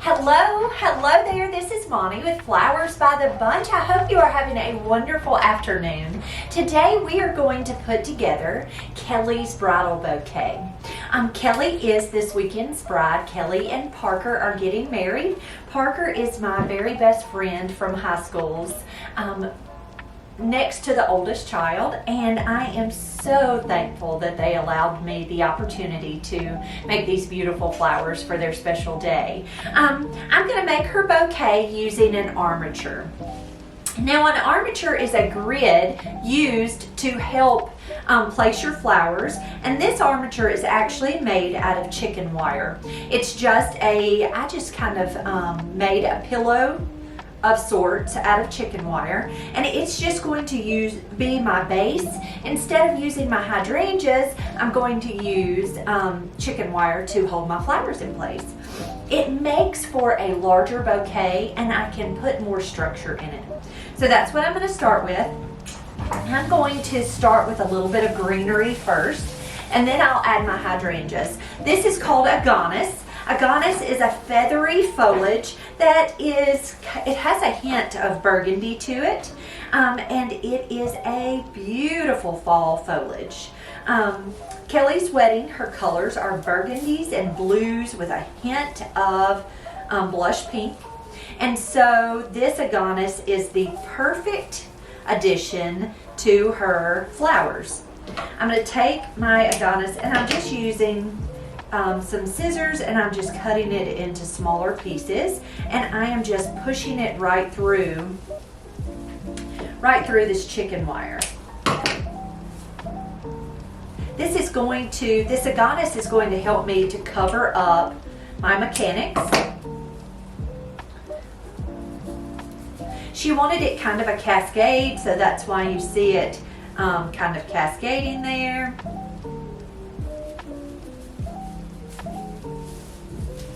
Hello there. This is Monty with Flowers by the Bunch. I hope you are having a wonderful afternoon. Today we are going to put together Kelly's bridal bouquet. Kelly is this weekend's bride. Kelly and Parker are getting married. Parker is my very best friend from high schools. Next to the oldest child, and I am so thankful that they allowed me the opportunity to make these beautiful flowers for their special day. I'm going to make her bouquet using an armature. Now, an armature is a grid used to help place your flowers, and this armature is actually made out of chicken wire. It's just I just kind of made a pillow of sorts out of chicken wire, and it's just going to be my base. Instead of using my hydrangeas, I'm going to use chicken wire to hold my flowers in place. It makes for a larger bouquet, and I can put more structure in it. So that's what I'm going to start with. I'm going to start with a little bit of greenery first, and then I'll add my hydrangeas. This is called agonis. Agonis is a feathery foliage that it has a hint of burgundy to it, and it is a beautiful fall foliage. Kelly's wedding, her colors are burgundies and blues with a hint of blush pink. And so this agonis is the perfect addition to her flowers. I'm going to take my agonis, and I'm just using some scissors, and I'm just cutting it into smaller pieces, and I am just pushing it right through this chicken wire. This agonis is going to help me to cover up my mechanics. She wanted it kind of a cascade, so that's why you see it kind of cascading there.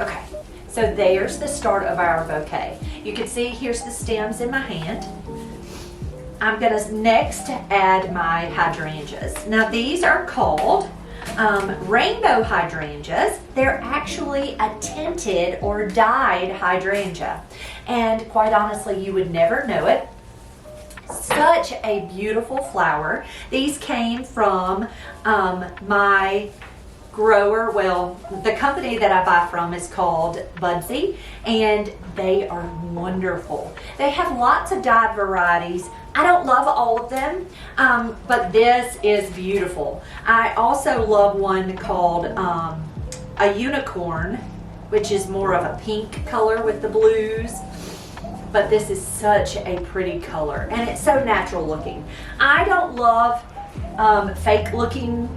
Okay, so there's the start of our bouquet. You can see here's the stems in my hand. I'm going to next add my hydrangeas. Now these are called rainbow hydrangeas. They're actually a tinted or dyed hydrangea. And quite honestly, you would never know it. Such a beautiful flower. These came from my grower. Well, the company that I buy from is called Budsy, and they are wonderful. They have lots of dyed varieties. I don't love all of them, but this is beautiful. I also love one called a unicorn, which is more of a pink color with the blues. But this is such a pretty color, and it's so natural looking. I don't love fake looking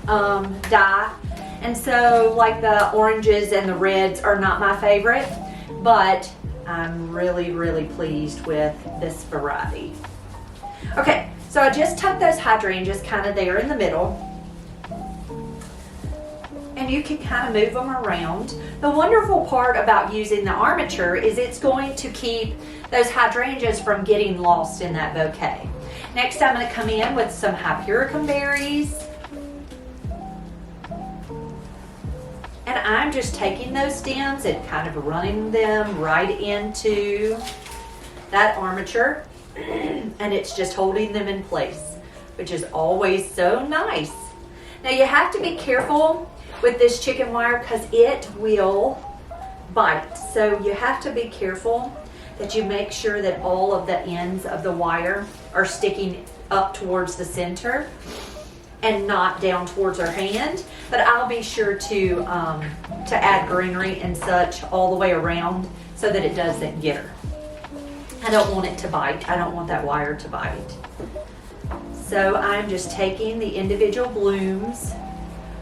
dye, and so like the oranges and the reds are not my favorite, but I'm really pleased with this variety. Okay, so I just tucked those hydrangeas kind of there in the middle, and you can kind of move them around. The wonderful part about using the armature is it's going to keep those hydrangeas from getting lost in that bouquet. Next, I'm going to come in with some hypericum berries. And I'm just taking those stems and kind of running them right into that armature. And it's just holding them in place, which is always so nice. Now you have to be careful with this chicken wire because it will bite. So you have to be careful that you make sure that all of the ends of the wire are sticking up towards the center and not down towards her hand. But I'll be sure to add greenery and such all the way around so that it doesn't get her. I don't want it to bite. I don't want that wire to bite. So I'm just taking the individual blooms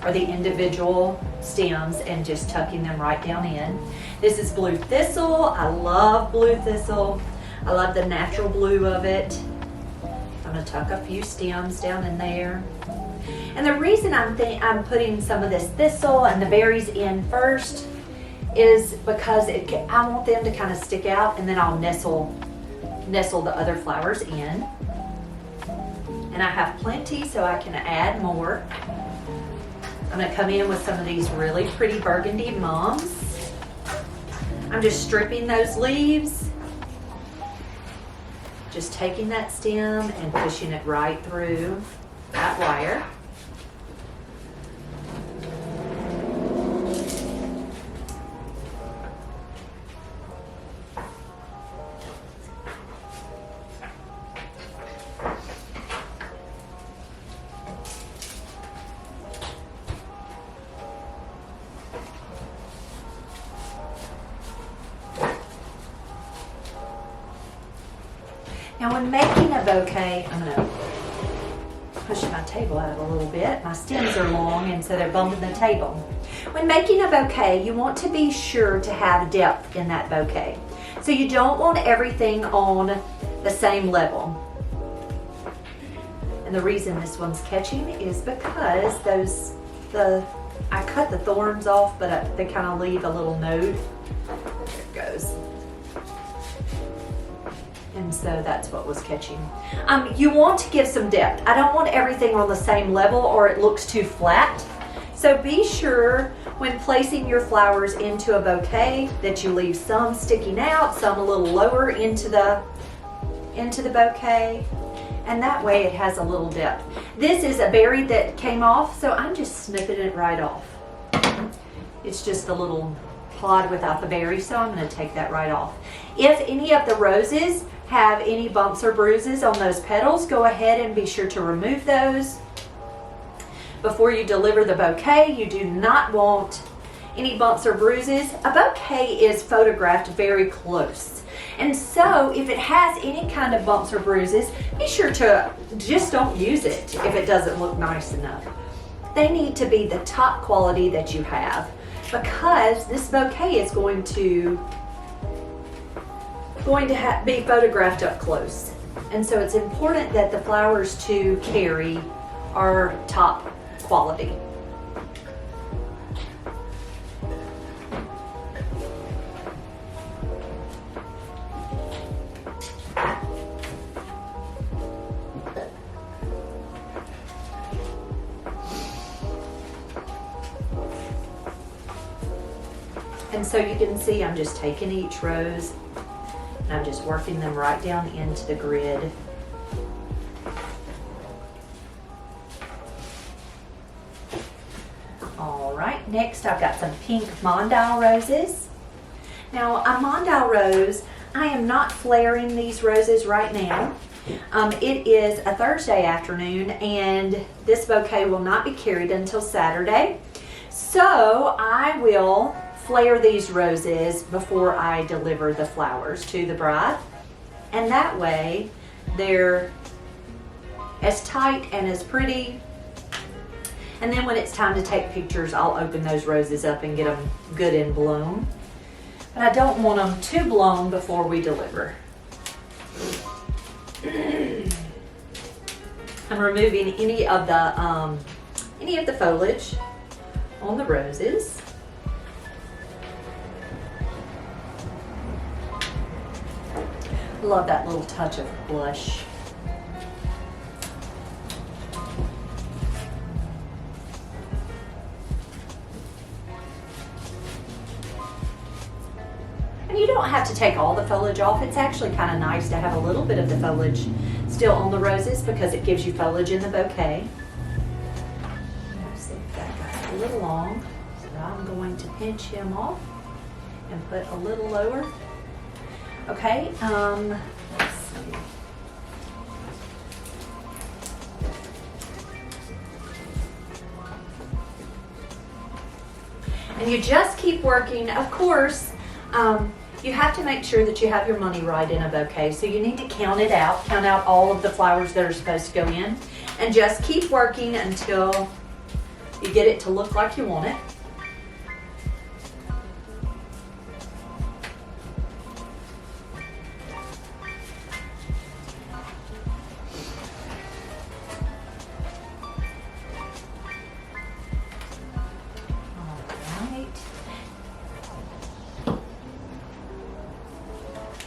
or the individual stems and just tucking them right down in. This is blue thistle. I love blue thistle. I love the natural blue of it. I'm going to tuck a few stems down in there. And the reason I'm putting some of this thistle and the berries in first is because I want them to kind of stick out, and then I'll nestle the other flowers in. And I have plenty, so I can add more. I'm going to come in with some of these really pretty burgundy mums. I'm just stripping those leaves, just taking that stem and pushing it right through that wire. Now when making a bouquet, I'm going to push my table out a little bit. My stems are long and so they're bumping the table. When making a bouquet, you want to be sure to have depth in that bouquet. So you don't want everything on the same level. And the reason this one's catching is because I cut the thorns off, but they kind of leave a little node. There it goes. And so that's what was catching. You want to give some depth. I don't want everything on the same level or it looks too flat. So be sure when placing your flowers into a bouquet that you leave some sticking out, some a little lower into the bouquet, and that way it has a little depth. This is a berry that came off, so I'm just snipping it right off. It's just a little pod without the berry, so I'm going to take that right off. If any of the roses have any bumps or bruises on those petals, go ahead and be sure to remove those. Before you deliver the bouquet, you do not want any bumps or bruises. A bouquet is photographed very close. And so if it has any kind of bumps or bruises, be sure to just don't use it if it doesn't look nice enough. They need to be the top quality that you have, because this bouquet is going to be photographed up close. And so it's important that the flowers to carry are top quality. And so you can see I'm just taking each rose and I'm just working them right down into the grid. All right, next I've got some pink Mondale roses. Now a Mondale rose, I am not flaring these roses right now. It is a Thursday afternoon and this bouquet will not be carried until Saturday. So I will flare these roses before I deliver the flowers to the bride. And that way they're as tight and as pretty. And then when it's time to take pictures, I'll open those roses up and get them good and blown. But I don't want them too blown before we deliver. I'm removing any of the foliage on the roses. Love that little touch of blush. And you don't have to take all the foliage off. It's actually kind of nice to have a little bit of the foliage still on the roses because it gives you foliage in the bouquet. See, that guy's a little long, so I'm going to pinch him off and put a little lower. Okay, let's see. And you just keep working. Of course, you have to make sure that you have your money right in a bouquet. So you need to count out all of the flowers that are supposed to go in, and just keep working until you get it to look like you want it.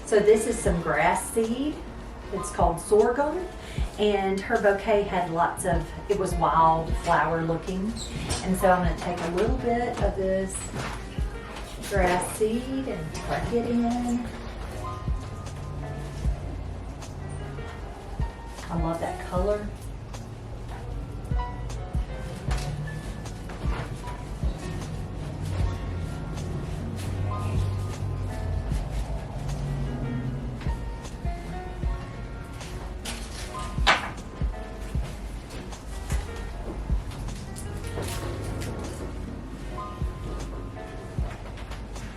So this is some grass seed. It's called sorghum, and her bouquet had it was wildflower looking. And so I'm going to take a little bit of this grass seed and tuck it in. I love that color.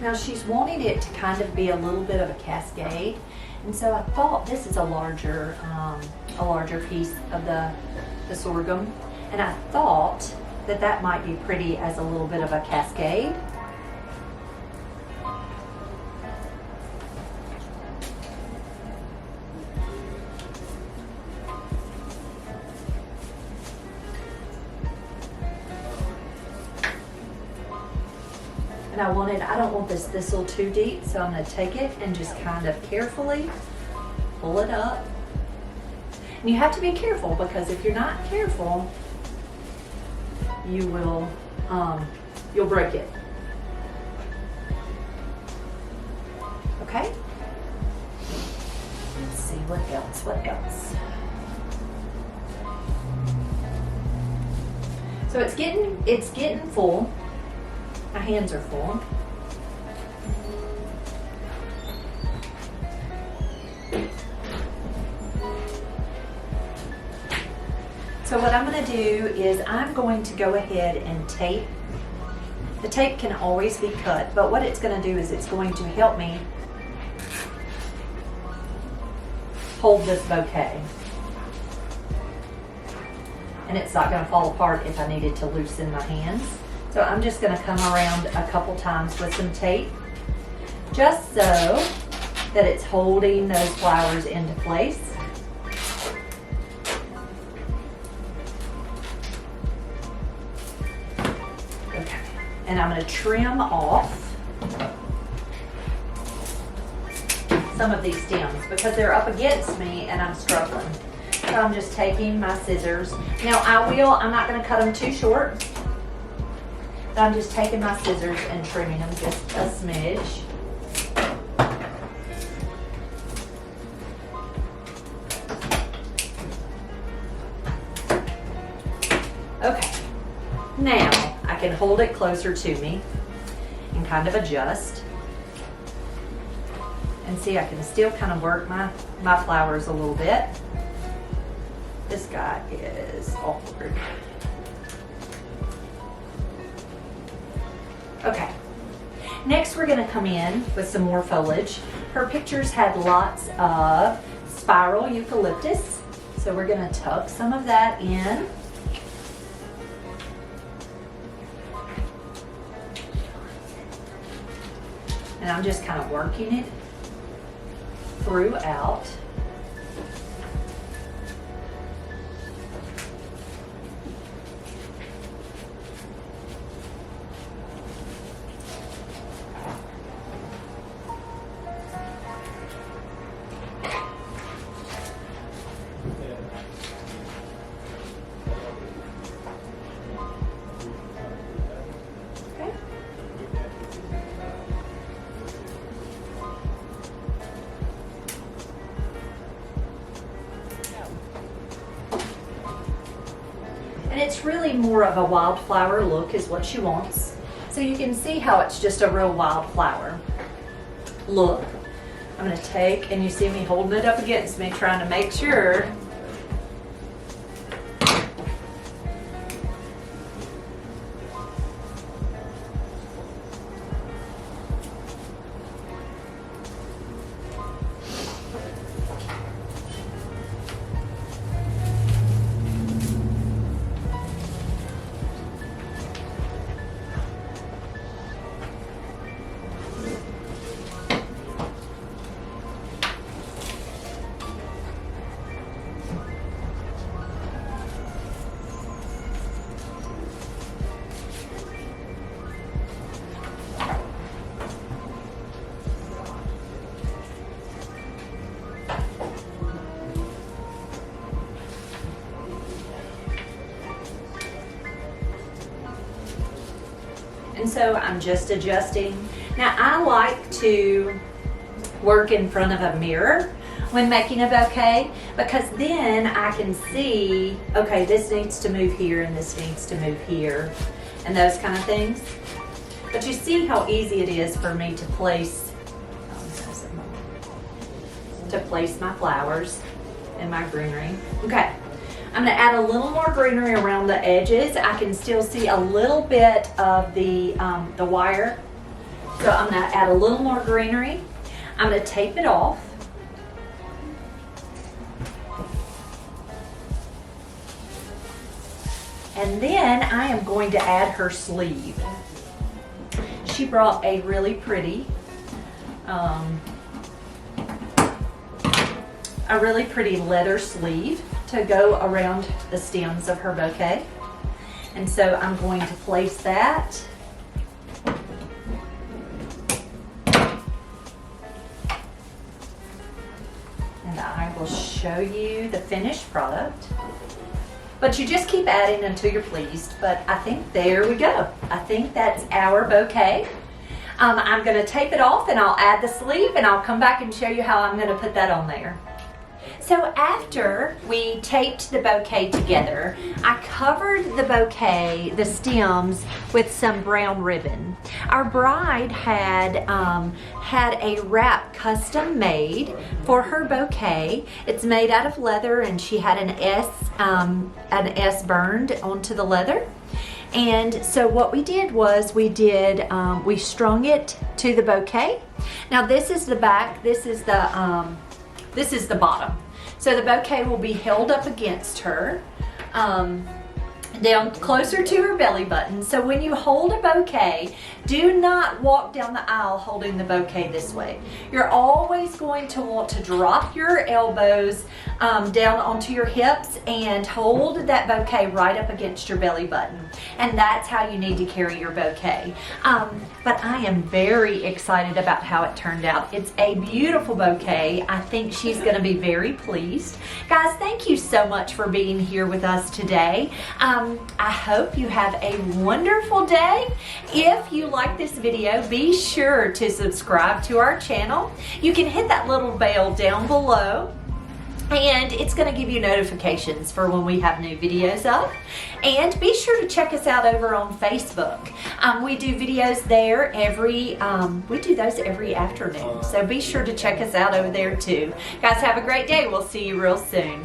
Now she's wanting it to kind of be a little bit of a cascade, and so I thought this is a larger piece of the sorghum, and I thought that that might be pretty as a little bit of a cascade. And I don't want this thistle too deep, so I'm going to take it and just kind of carefully pull it up. And you have to be careful, because if you're not careful, you will, you'll break it. Okay? Let's see, what else? So it's getting full. My hands are full. So what I'm going to do is I'm going to go ahead and tape. The tape can always be cut, but what it's going to do is it's going to help me hold this bouquet. And it's not going to fall apart if I needed to loosen my hands. So I'm just going to come around a couple times with some tape, just so that it's holding those flowers into place. Okay, and I'm going to trim off some of these stems because they're up against me and I'm struggling. So I'm just taking my scissors. Now I'm not going to cut them too short. I'm just taking my scissors and trimming them just a smidge. Okay, now I can hold it closer to me and kind of adjust. And see, I can still kind of work my flowers a little bit. This guy is awkward. Okay, next we're going to come in with some more foliage. Her pictures had lots of spiral eucalyptus, so we're going to tuck some of that in. And I'm just kind of working it throughout. And it's really more of a wildflower look is what she wants. So you can see how it's just a real wildflower look. I'm going to take, and you see me holding it up against me, trying to make sure. And so I'm just adjusting. Now I like to work in front of a mirror when making a bouquet, because then I can see, okay, this needs to move here and this needs to move here and those kind of things. But you see how easy it is for me to place my flowers in my greenery. Okay, I'm gonna add a little more greenery around the edges. I can still see a little bit of the wire. So I'm gonna add a little more greenery. I'm gonna tape it off. And then I am going to add her sleeve. She brought a really pretty leather sleeve to go around the stems of her bouquet. And so I'm going to place that. And I will show you the finished product. But you just keep adding until you're pleased. But I think there we go. I think that's our bouquet. I'm gonna tape it off and I'll add the sleeve and I'll come back and show you how I'm gonna put that on there. So after we taped the bouquet together, I covered the bouquet, the stems, with some brown ribbon. Our bride had a wrap custom made for her bouquet. It's made out of leather, and she had an S burned onto the leather. And so what we did was we strung it to the bouquet. Now this is the back, this is the bottom. So the bouquet will be held up against her, down closer to her belly button. So when you hold a bouquet, do not walk down the aisle holding the bouquet this way. You're always going to want to drop your elbows down onto your hips and hold that bouquet right up against your belly button. And that's how you need to carry your bouquet. But I am very excited about how it turned out. It's a beautiful bouquet. I think she's gonna be very pleased. Guys, thank you so much for being here with us today. I hope you have a wonderful day. If you like this video, be sure to subscribe to our channel. You can hit that little bell down below, and it's going to give you notifications for when we have new videos up. And be sure to check us out over on Facebook. We do videos there we do those every afternoon. So be sure to check us out over there too. Guys, have a great day. We'll see you real soon.